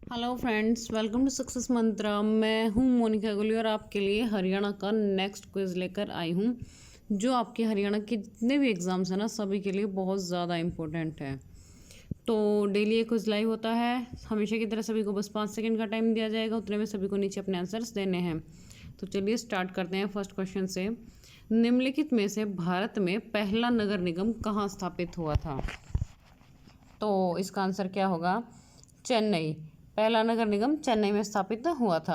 Hello friends, welcome to success Mantra. मैं हूं मोनिका गुली और आपके लिए हरियाणा का नेक्स्ट क्विज लेकर आई हूं, जो आपके हरियाणा के जितने भी एग्ज़ाम्स हैं ना, सभी के लिए बहुत ज़्यादा इम्पोर्टेंट है। तो डेली ये क्विज लाइव होता है। हमेशा की तरह सभी को बस 5 सेकंड का टाइम दिया जाएगा, उतने में सभी को नीचे अपने आंसर्स देने हैं। तो चलिए स्टार्ट करते हैं फर्स्ट क्वेश्चन से। निम्नलिखित में से भारत में पहला नगर निगम कहाँ स्थापित हुआ था? तो इसका आंसर क्या होगा? चेन्नई। पहला नगर निगम चेन्नई में स्थापित हुआ था।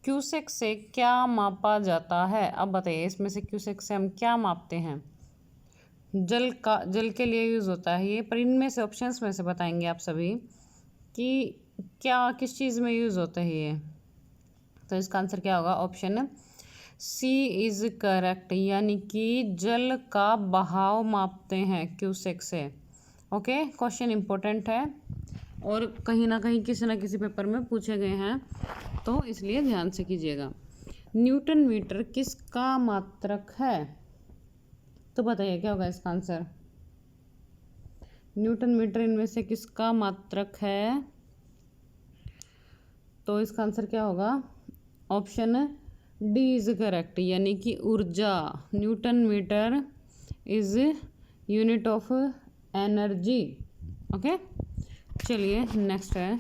क्यूसेक से क्या मापा जाता है? अब बताइए, इसमें से क्यूसेक से हम क्या मापते हैं? जल के लिए यूज़ होता है ये, पर इनमें से ऑप्शंस में से बताएंगे आप सभी कि क्या किस चीज़ में यूज़ होता है ये। तो इसका आंसर क्या होगा? ऑप्शन सी इज़ करेक्ट, यानी कि जल का बहाव मापते हैं क्यूसेक से। ओके, क्वेश्चन इंपॉर्टेंट है और कहीं ना कहीं किसी ना किसी पेपर में पूछे गए हैं, तो इसलिए ध्यान से कीजिएगा। न्यूटन मीटर किसका मात्रक है? तो बताइए क्या होगा इसका आंसर। न्यूटन मीटर इनमें से किसका मात्रक है? तो इसका आंसर क्या होगा? ऑप्शन डी इज करेक्ट, यानी कि ऊर्जा। Newton metre is unit of energy. Okay, चलिए नेक्स्ट है।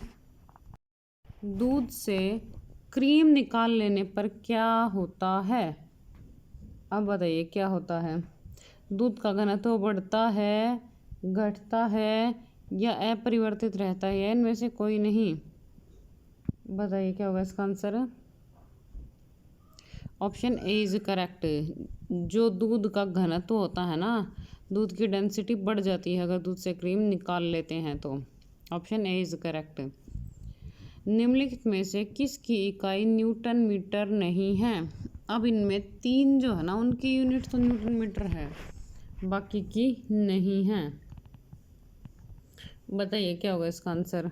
दूध से क्रीम निकाल लेने पर क्या होता है? अब बताइए क्या होता है। दूध का घनत्व बढ़ता है, घटता है या अपरिवर्तित रहता है, इनमें से कोई नहीं। बताइए क्या होगा इसका answer. Option A is correct. जो दूध का घनत्व होता है ना, दूध की डेंसिटी बढ़ जाती है अगर दूध से क्रीम निकाल लेते हैं तो। Option A is correct. निम्नलिखित में से किसकी इकाई न्यूटन मीटर नहीं है? अब इनमें तीन जो है ना, उनकी यूनिट तो न्यूटन मीटर है, बाकी की नहीं है। बताइए क्या होगा इसका आंसर।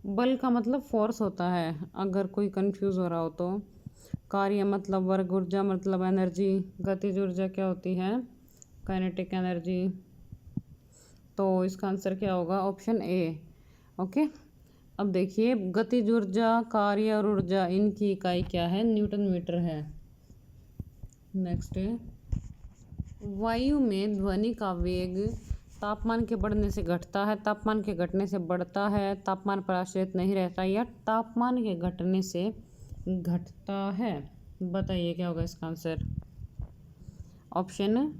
बल का मतलब फोर्स होता है, अगर कोई कंफ्यूज हो रहा हो तो। कार्य मतलब वर्क, ऊर्जा मतलब एनर्जी, गतिज ऊर्जा क्या होती है? Kinetic energy. तो इसका आंसर क्या होगा? Option A. ओके, अब देखिए, गतिज ऊर्जा, कार्य और ऊर्जा, इनकी इकाई क्या है? न्यूटन मीटर है। नेक्स्ट है, वायु में ध्वनि का वेग तापमान के बढ़ने से घटता है, तापमान के घटने से बढ़ता है, तापमान पर आश्रित नहीं रहता, या तापमान के घटने से घटता है? बताइए क्या होगा इसका answer. Option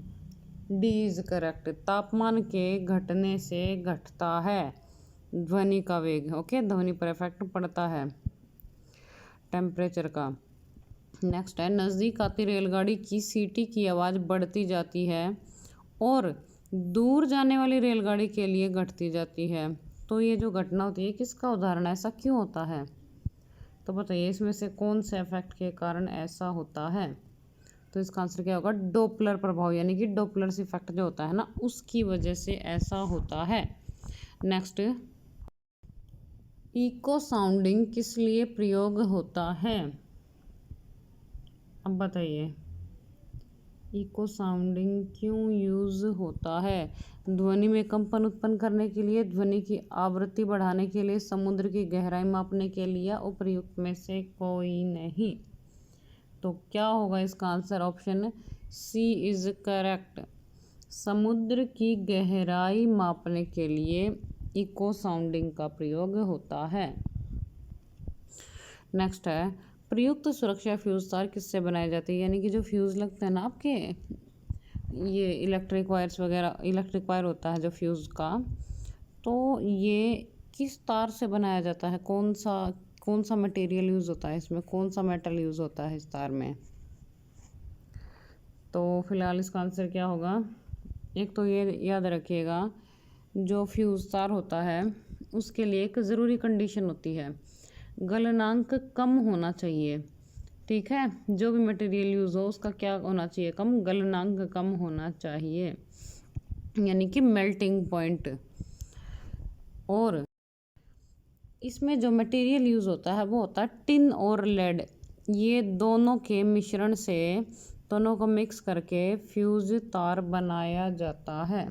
D is correct. तापमान के घटने से घटता है ध्वनि का वेग। ओके, ध्वनि पर इफेक्ट पड़ता है टेम्परेचर का। नेक्स्ट है, नज़दीक आती रेलगाड़ी की सीटी की आवाज़ बढ़ती जाती है और दूर जाने वाली रेलगाड़ी के लिए घटती जाती है। तो ये जो घटना होती है, किसका उदाहरण है? ऐसा क्यों होता है? तो बताइए इसमें से कौन से इफेक्ट के कारण ऐसा होता है? तो इसका आंसर क्या होगा? डोपलर प्रभाव, यानी कि डोपलर इफेक्ट जो होता है ना, उसकी वजह से ऐसा होता है। नेक्स्ट, इको साउंडिंग किस लिए प्रयोग होता है? अब बताइए, इको साउंडिंग क्यों यूज होता है? ध्वनि में कंपन उत्पन्न करने के लिए, ध्वनि की आवृत्ति बढ़ाने के लिए, समुद्र की गहराई मापने के लिए, या उपर्युक्त में से कोई नहीं? तो क्या होगा इसका answer? Option C is correct. समुद्र की गहराई मापने के लिए इको साउंडिंग का प्रयोग होता है। नेक्स्ट है, प्रयुक्त सुरक्षा फ्यूज तार किससे बनाए जाते हैं? यानी कि जो फ्यूज़ लगते हैं ना आपके, ये इलेक्ट्रिक वायर्स वगैरह, इलेक्ट्रिक वायर होता है जो फ्यूज़ का, तो ये किस तार से बनाया जाता है? कौन सा मटेरियल यूज़ होता है इसमें? कौन सा मेटल यूज़ होता है इस तार में? तो फिलहाल इसका आंसर क्या होगा? एक तो ये याद रखिएगा, जो फ्यूज़ तार होता है उसके लिए एक ज़रूरी कंडीशन होती है, गलनांक कम होना चाहिए। ठीक है, जो भी मटेरियल यूज़ हो उसका क्या होना चाहिए? कम, गलनांक कम होना चाहिए, यानी कि मेल्टिंग पॉइंट। और इसमें जो मटेरियल यूज़ होता है वो होता है टिन और लेड। ये दोनों के मिश्रण से, दोनों को मिक्स करके फ्यूज तार बनाया जाता है।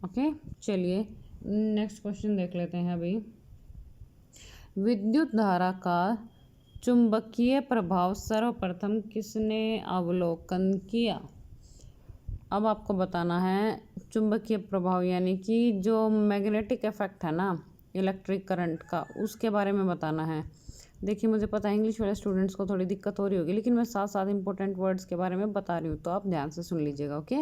ओके, चलिए नेक्स्ट क्वेश्चन देख लेते हैं अभी। विद्युत धारा का चुंबकीय प्रभाव सर्वप्रथम किसने अवलोकन किया? अब आपको बताना है चुंबकीय प्रभाव यानी कि जो मैग्नेटिक इफेक्ट है ना इलेक्ट्रिक करंट का, उसके बारे में बताना है। देखिए मुझे पता है इंग्लिश वाले स्टूडेंट्स को थोड़ी दिक्कत हो रही होगी, लेकिन मैं साथ साथ इंपॉर्टेंट वर्ड्स के बारे में बता रही हूँ, तो आप ध्यान से सुन लीजिएगा। ओके,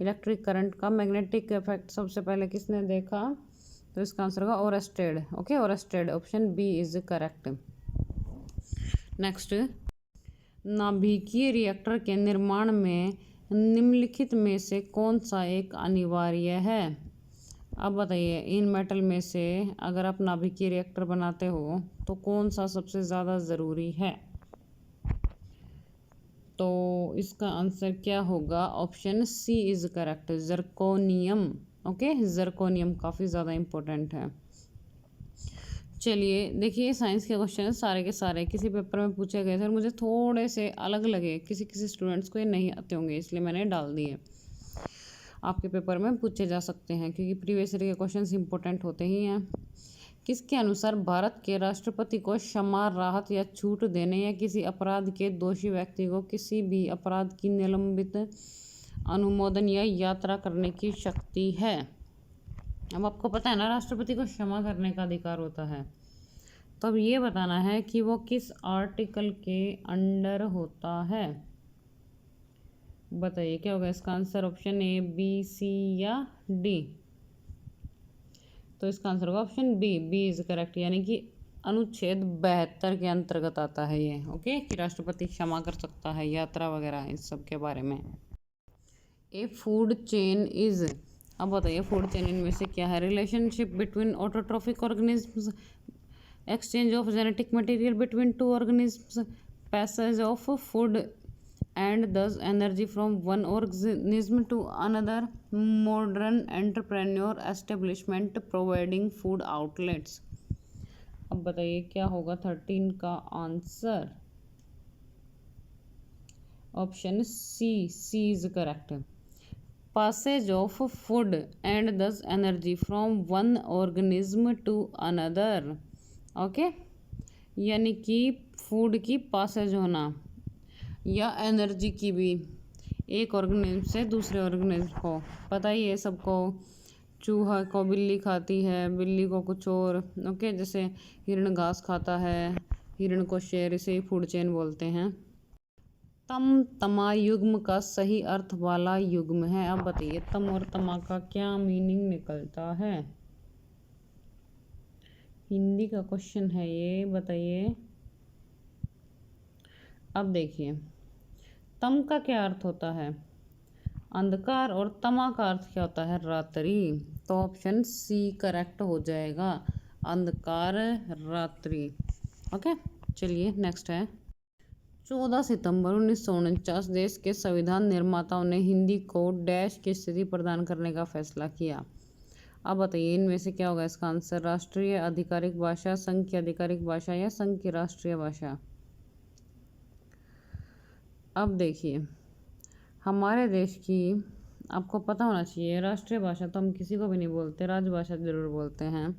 इलेक्ट्रिक करंट का मैग्नेटिक इफेक्ट सबसे पहले किसने देखा? तो इसका आंसर होगा Oersted. Okay, Oersted, option B is correct. Next, नाभिकीय रिएक्टर के निर्माण में निम्नलिखित में से कौन सा एक अनिवार्य है? अब बताइए इन मेटल में से अगर आप नाभिकीय रिएक्टर बनाते हो तो कौन सा सबसे ज़्यादा ज़रूरी है? तो इसका आंसर क्या होगा? Option C is correct, zirconium. Okay, zirconium काफ़ी ज़्यादा इम्पोर्टेंट है। चलिए देखिए साइंस के क्वेश्चन सारे के सारे किसी पेपर में पूछे गए थे और मुझे थोड़े से अलग लगे, किसी किसी स्टूडेंट्स को ये नहीं आते होंगे, इसलिए मैंने डाल दिए। आपके पेपर में पूछे जा सकते हैं क्योंकि प्रीवियस ईयर के क्वेश्चंस इंपॉर्टेंट होते ही हैं। किसके अनुसार भारत के राष्ट्रपति को क्षमा, राहत या छूट देने या किसी अपराध के दोषी व्यक्ति को किसी भी अपराध की निलंबित, अनुमोदन या यात्रा करने की शक्ति है? अब आपको पता है ना राष्ट्रपति को क्षमा करने का अधिकार होता है, तो अब ये बताना है कि वो किस आर्टिकल के अंडर होता है। बताइए क्या होगा इसका answer? Option A, B, C या डी? तो इसका आंसर होगा option B, B is correct, यानी कि अनुच्छेद 72 के अंतर्गत आता है ये। ओके, कि राष्ट्रपति क्षमा कर सकता है यात्रा वगैरह इस सब के बारे में। ए फूड चेन इज, अब बताइए फूड चेन इनमें से क्या है? Relationship between autotrophic organisms, exchange of genetic material between two organisms, passage of food and thus energy from one organism to another, modern entrepreneur establishment providing food outlets। अब बताइए क्या होगा 13 का answer? Option C, C is correct. passage of food and thus energy from one organism to another। Okay, यानी कि food की Passage होना या एनर्जी की भी एक ऑर्गेनिज्म से दूसरे ऑर्गेनिज्म को। पता ही है सबको, चूहा को बिल्ली खाती है, बिल्ली को कुछ और। ओके, जैसे हिरण घास खाता है, हिरण को शेर, इसे फूड चेन बोलते हैं। तम तमा युग्म का सही अर्थ वाला युग्म है। अब बताइए तम और तमा का क्या मीनिंग निकलता है? हिंदी का क्वेश्चन है ये, बताइए। अब देखिए तम का क्या अर्थ होता है? अंधकार, और तमा का अर्थ क्या होता है? रात्रि। तो ऑप्शन सी करेक्ट हो जाएगा, अंधकार रात्रि। ओके, चलिए नेक्स्ट है 14 सितंबर 1949 देश के संविधान निर्माताओं ने हिंदी को डैश की स्थिति प्रदान करने का फैसला किया। अब बताइए इनमें से क्या होगा इसका आंसर? राष्ट्रीय आधिकारिक भाषा, संघ की आधिकारिक भाषा या संघ की राष्ट्रीय भाषा? अब देखिए हमारे देश की आपको पता होना चाहिए राष्ट्रीय भाषा तो हम किसी को भी नहीं बोलते, राजभाषा जरूर बोलते हैं।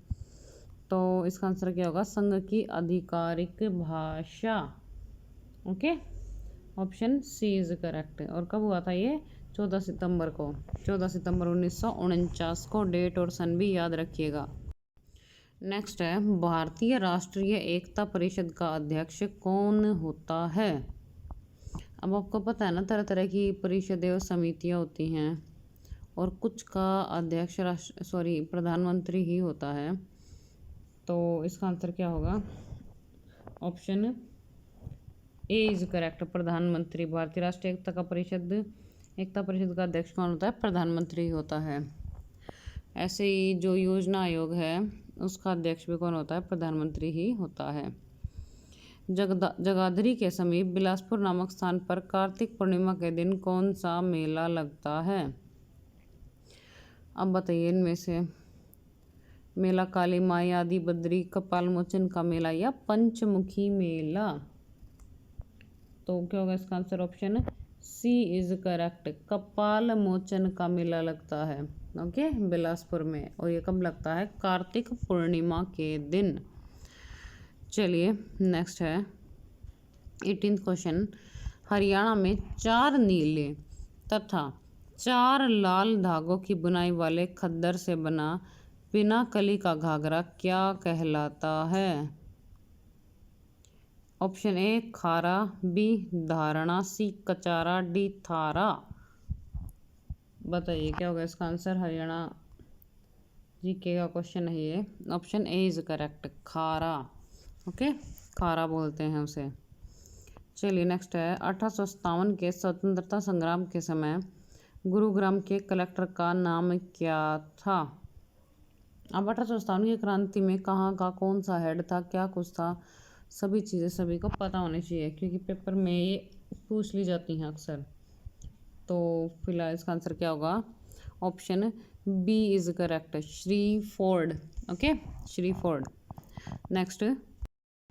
तो इसका आंसर क्या होगा? संघ की आधिकारिक भाषा। Okay, option C is correct. और कब हुआ था ये? 14 सितंबर को, 14 सितंबर 1949 को। डेट और सन भी याद रखिएगा। नेक्स्ट है भारतीय राष्ट्रीय एकता परिषद का अध्यक्ष कौन होता है? अब आपको पता है ना तरह तरह की परिषदें और समितियाँ होती हैं और कुछ का अध्यक्ष प्रधानमंत्री ही होता है। तो इसका आंसर क्या होगा? ऑप्शन ए इज करेक्ट, प्रधानमंत्री। भारतीय राष्ट्रीय एकता परिषद का अध्यक्ष कौन होता है? प्रधानमंत्री होता है। ऐसे ही जो योजना आयोग है उसका अध्यक्ष भी कौन होता है? प्रधानमंत्री ही होता है। जगाधरी के समीप बिलासपुर नामक स्थान पर कार्तिक पूर्णिमा के दिन कौन सा मेला लगता है? अब बताइए इनमें से मेला काली माई, आदि बद्री, कपाल मोचन का मेला या पंचमुखी मेला? तो क्या होगा इसका answer? Option C is correct, कपाल मोचन का मेला लगता है। ओके, बिलासपुर में। और ये कब लगता है? कार्तिक पूर्णिमा के दिन। चलिए नेक्स्ट है 18th क्वेश्चन। हरियाणा में 4 नीले तथा 4 लाल धागों की बुनाई वाले खद्दर से बना बिना कली का घाघरा क्या कहलाता है? ऑप्शन ए खारा, बी धारणा, सी कचारा, डी थारा। बताइए क्या होगा इसका आंसर। हरियाणा जीके का क्वेश्चन है ये। ऑप्शन ए इज करेक्ट, खारा। ओके, खारा बोलते हैं उसे। चलिए नेक्स्ट है 1857 के स्वतंत्रता संग्राम के समय गुरुग्राम के कलेक्टर का नाम क्या था? अब 1857 की क्रांति में कहाँ का कौन सा हेड था, क्या कुछ था, सभी चीज़ें सभी को पता होनी चाहिए क्योंकि पेपर में ये पूछ ली जाती हैं अक्सर। तो फिलहाल इसका आंसर क्या होगा? Option B is correct, Shri Ford. Okay, Shri Ford. Next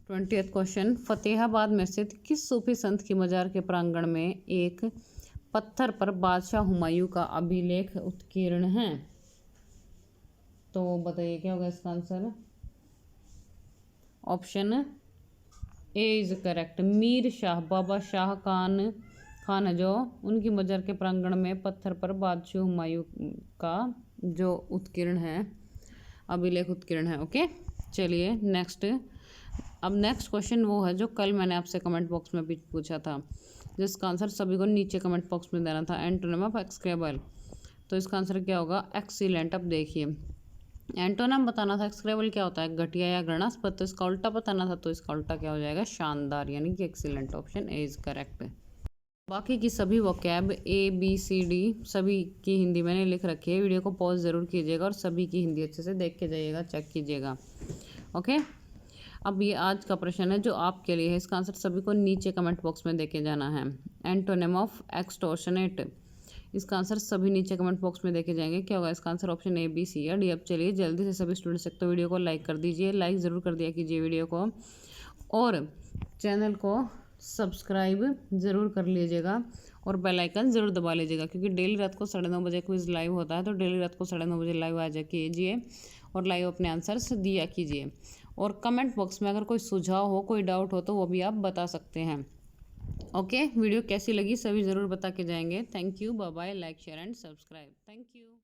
20th question. Fatehabad में स्थित किस सूफी संत की मजार के प्रांगण में एक पत्थर पर बादशाह हुमायूं का अभिलेख उत्कीर्ण है? तो बताइए क्या होगा इसका answer. Option A is correct, Mir Shah, Baba Shah Khan है जो, उनकी मजार के प्रांगण में पत्थर पर बादशाह हुमायूं का जो उत्कीर्ण है, अभिलेख उत्कीर्ण है। ओके, चलिए नेक्स्ट। अब नेक्स्ट क्वेश्चन वो है जो कल मैंने आपसे कमेंट बॉक्स में भी पूछा था, जिसका आंसर सभी को नीचे कमेंट बॉक्स में देना था। Antonym of execrable. तो इसका आंसर क्या होगा? एक्सीलेंट। अब देखिए एंटोनिम बताना था एक्सक्रेबल क्या होता है, घटिया या घृणास्पद। तो इसका उल्टा बताना था, तो इसका उल्टा क्या हो जाएगा? शानदार, यानी कि excellent. Option A is correct. बाकी की सभी वोकैब ABCD सभी की हिंदी मैंने लिख रखी है। वीडियो को पॉज ज़रूर कीजिएगा और सभी की हिंदी अच्छे से देख के जाइएगा, चेक कीजिएगा। ओके, अब ये आज का प्रश्न है जो आपके लिए है। इसका आंसर सभी को नीचे कमेंट बॉक्स में देके जाना है। एंटोनिम ऑफ एक्सटॉर्शनेट, इसका आंसर सभी नीचे कमेंट बॉक्स में देखे जाएंगे। क्या होगा इसका answer? Option A, B, C या डी। अब चलिए जल्दी से सभी स्टूडेंट्स एक तो वीडियो को लाइक कर दीजिए, लाइक ज़रूर कर दिया कीजिए वीडियो को, और चैनल को सब्सक्राइब ज़रूर कर लीजिएगा और बेल आइकन ज़रूर दबा लीजिएगा क्योंकि डेली रात को 9:30 बजे क्विज लाइव होता है। तो डेली रात को 9:30 बजे लाइव आ जा कीजिए और लाइव अपने आंसर्स दिया कीजिए। और कमेंट बॉक्स में अगर कोई सुझाव हो, कोई डाउट हो तो वो भी आप बता सकते हैं। ओके, वीडियो कैसी लगी सभी ज़रूर बता के जाएंगे। Thank you, bye bye, like share and subscribe. Thank you.